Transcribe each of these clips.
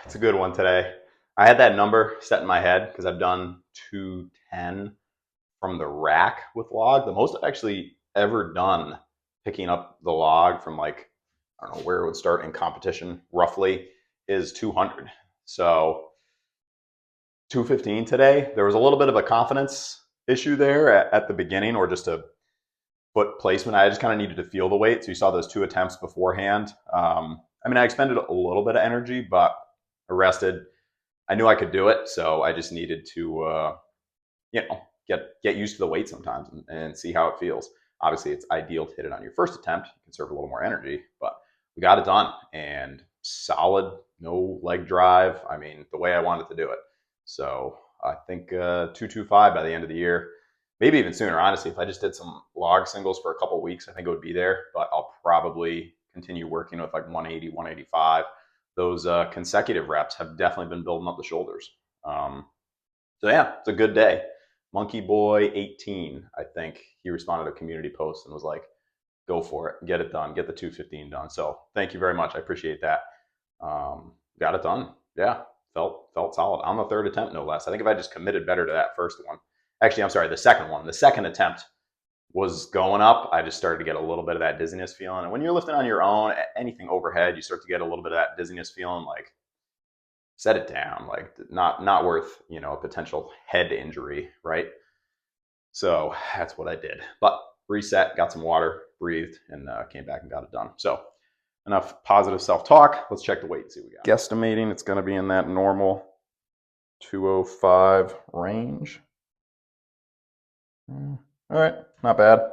It's a good one today. I had that number set in my head because I've done 210 from the rack with log. The most I've actually ever done picking up the log from, like, I don't know where it would start in competition roughly, is 200. So 215 today. There was a little bit of a confidence issue there at the beginning, or just a foot placement. I just kind of needed to feel the weight. So you saw those 2 attempts beforehand. I mean, I expended a little bit of energy, but I rested. I knew I could do it, so I just needed to, get used to the weight sometimes and see how it feels. Obviously, it's ideal to hit it on your first attempt. You conserve a little more energy, but we got it done, and solid, no leg drive. I mean, the way I wanted to do it. So I think 225 by the end of the year, maybe even sooner. Honestly, if I just did some log singles for a couple of weeks, I think it would be there. But I'll probably continue working with like 180, 185. Those consecutive reps have definitely been building up the shoulders. So yeah, it's a good day. Monkey Boy 18, I think he responded to a community post and was like, "Go for it, get it done, get the 215 done." So thank you very much. I appreciate that. Got it done. Yeah, felt solid on the third attempt, no less. I think if I just committed better to that first one, actually, I'm sorry, the second one, the second attempt was going up. I just started to get a little bit of that dizziness feeling. And when you're lifting on your own, anything overhead, you start to get a little bit of that dizziness feeling. Like, set it down. Like, not worth, a potential head injury, right? So that's what I did. But reset, got some water, breathed, and came back and got it done. So enough positive self-talk. Let's check the weight and see what we got. Guesstimating it's going to be in that normal 205 range. All right, not bad. All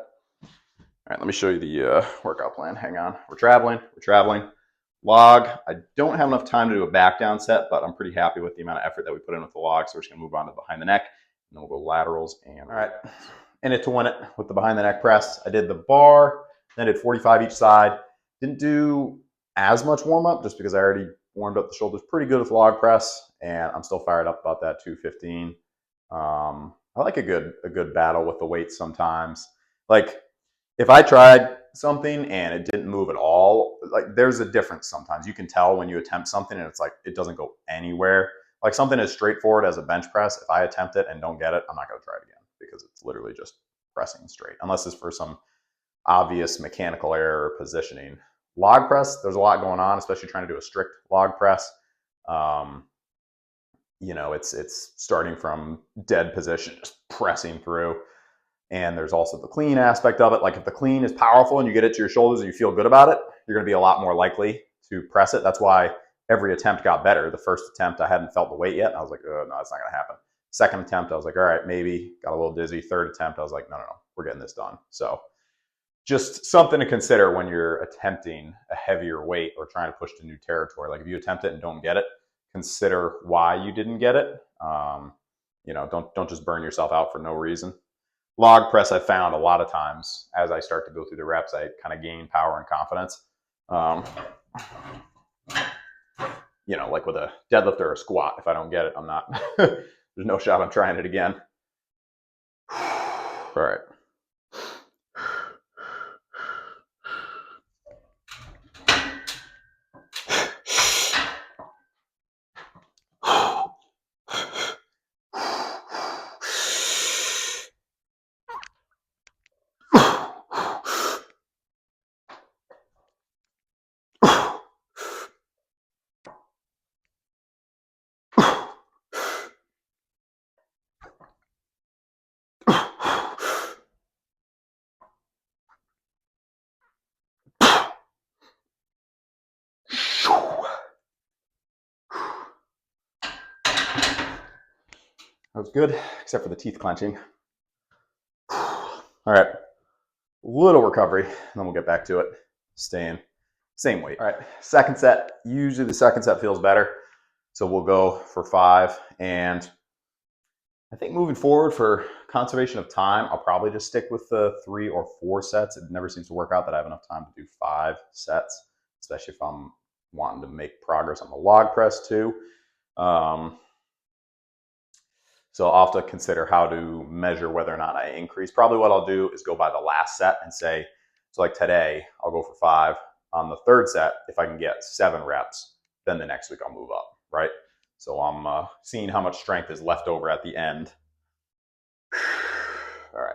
right, let me show you the workout plan. Hang on. We're traveling. Log. I don't have enough time to do a back down set, but I'm pretty happy with the amount of effort that we put in with the log. So we're just going to move on to behind the neck, and then we'll go laterals. And all right, in it to win it with the behind the neck press. I did the bar, then did 45 each side. Didn't do as much warm up just because I already warmed up the shoulders pretty good with log press, and I'm still fired up about that 215. I like a good battle with the weights sometimes. Like, if I tried something and it didn't move at all, like, there's a difference sometimes. You can tell when you attempt something and it's like it doesn't go anywhere. Like, something as straightforward as a bench press, if I attempt it and don't get it, I'm not going to try it again because it's literally just pressing straight, unless it's for some obvious mechanical error or positioning. Log press, there's a lot going on, especially trying to do a strict log press. It's starting from dead position, just pressing through. And there's also the clean aspect of it. Like, if the clean is powerful and you get it to your shoulders and you feel good about it, you're going to be a lot more likely to press it. That's why every attempt got better. The first attempt, I hadn't felt the weight yet. And I was like, oh, no, it's not going to happen. Second attempt, I was like, all right, maybe. Got a little dizzy. Third attempt, I was like, no, we're getting this done. So just something to consider when you're attempting a heavier weight or trying to push to new territory. Like, if you attempt it and don't get it, consider why you didn't get it. Don't just burn yourself out for no reason. Log press, I found a lot of times as I start to go through the reps, I kind of gain power and confidence. Like with a deadlift or a squat, if I don't get it, I'm not, there's no shot I'm trying it again. All right. That was good, except for the teeth clenching. All right, little recovery, and then we'll get back to it. Staying same weight. All right, second set. Usually the second set feels better, so we'll go for 5. And I think moving forward, for conservation of time, I'll probably just stick with the 3 or 4 sets. It never seems to work out that I have enough time to do 5 sets, especially if I'm wanting to make progress on the log press too. So I'll have to consider how to measure whether or not I increase. Probably what I'll do is go by the last set and say, so like today, I'll go for 5. On the third set, if I can get 7 reps, then the next week I'll move up, right? So I'm seeing how much strength is left over at the end. All right.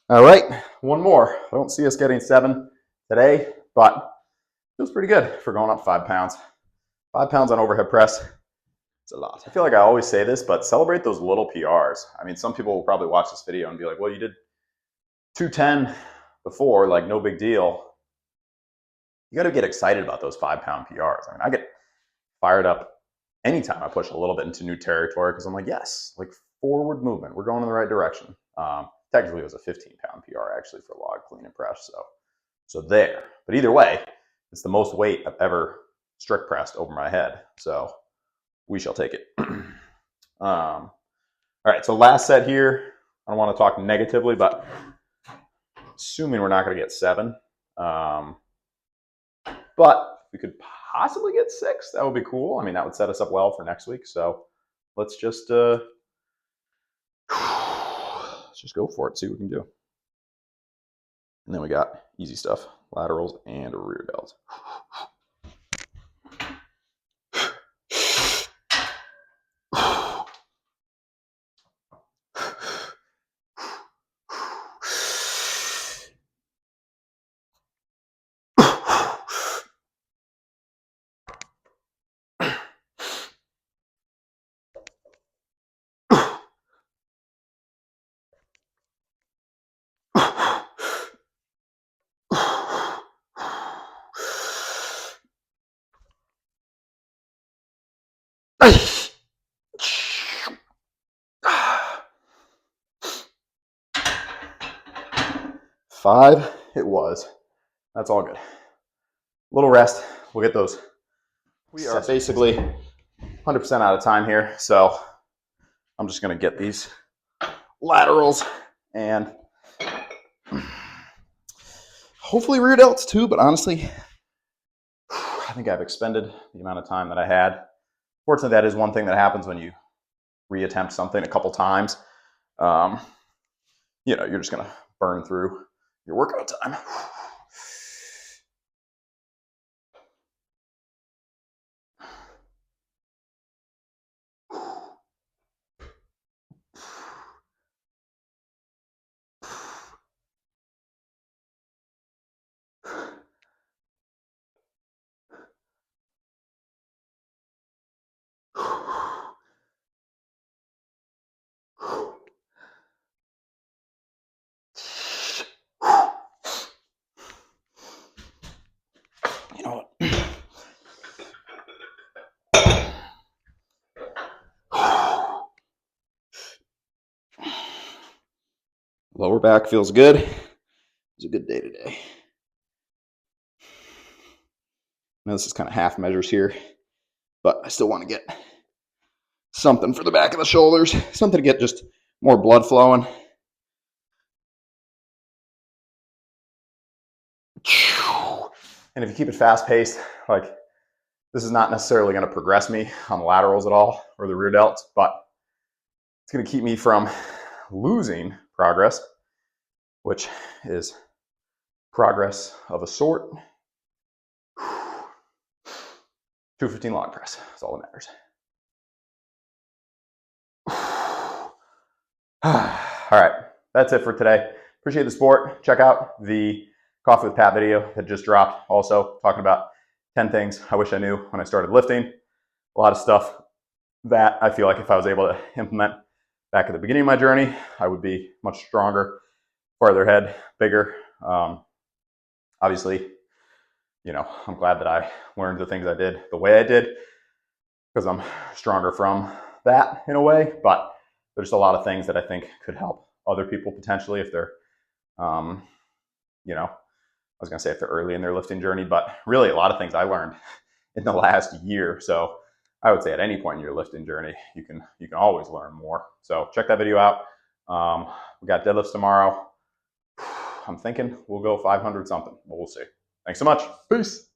All right, one more. I don't see us getting 7 today, but feels pretty good for going up 5 pounds. 5 pounds on overhead press, it's a lot. I feel like I always say this, but celebrate those little PRs. I mean, some people will probably watch this video and be like, well, you did 210 before, like no big deal. You got to get excited about those 5 pound PRs. I mean, I get fired up anytime I push a little bit into new territory because I'm like, yes, like forward movement. We're going in the right direction. Technically, it was a 15 pound PR actually for log clean and press. So there. But either way, it's the most weight I've ever strict pressed over my head. So we shall take it. All right, so last set here. I don't want to talk negatively, but assuming we're not going to get 7. But we could possibly get 6. That would be cool. I mean, that would set us up well for next week. So let's just go for it, see what we can do. And then we got easy stuff, laterals and rear delts. 5 it was. That's all good. Little rest. We'll get those. We are basically 100% out of time here, so I'm just going to get these laterals and hopefully rear delts too, but honestly, I think I've expended the amount of time that I had. Fortunately, that is one thing that happens when you reattempt something a couple times. You're just going to burn through your workout time. You know what? Lower back feels good. It's a good day today. Now this is kind of half measures here, but I still want to get something for the back of the shoulders, something to get just more blood flowing. And if you keep it fast paced, like this is not necessarily going to progress me on the laterals at all or the rear delts, but it's going to keep me from losing progress, which is progress of a sort. 215 log press. That's all that matters. All right, that's it for today. Appreciate the support. Check out the Coffee with Pat video that just dropped. Also talking about 10 things I wish I knew when I started lifting. A lot of stuff that I feel like if I was able to implement back at the beginning of my journey, I would be much stronger, farther ahead, bigger. Obviously, you know, I'm glad that I learned the things I did the way I did because I'm stronger from that in a way. But there's a lot of things that I think could help other people potentially if they're, you know, I was going to say if they're early in their lifting journey, but really a lot of things I learned in the last year. So I would say at any point in your lifting journey, you can always learn more. So check that video out. We got deadlifts tomorrow. I'm thinking we'll go 500 something, but we'll see. Thanks so much. Peace.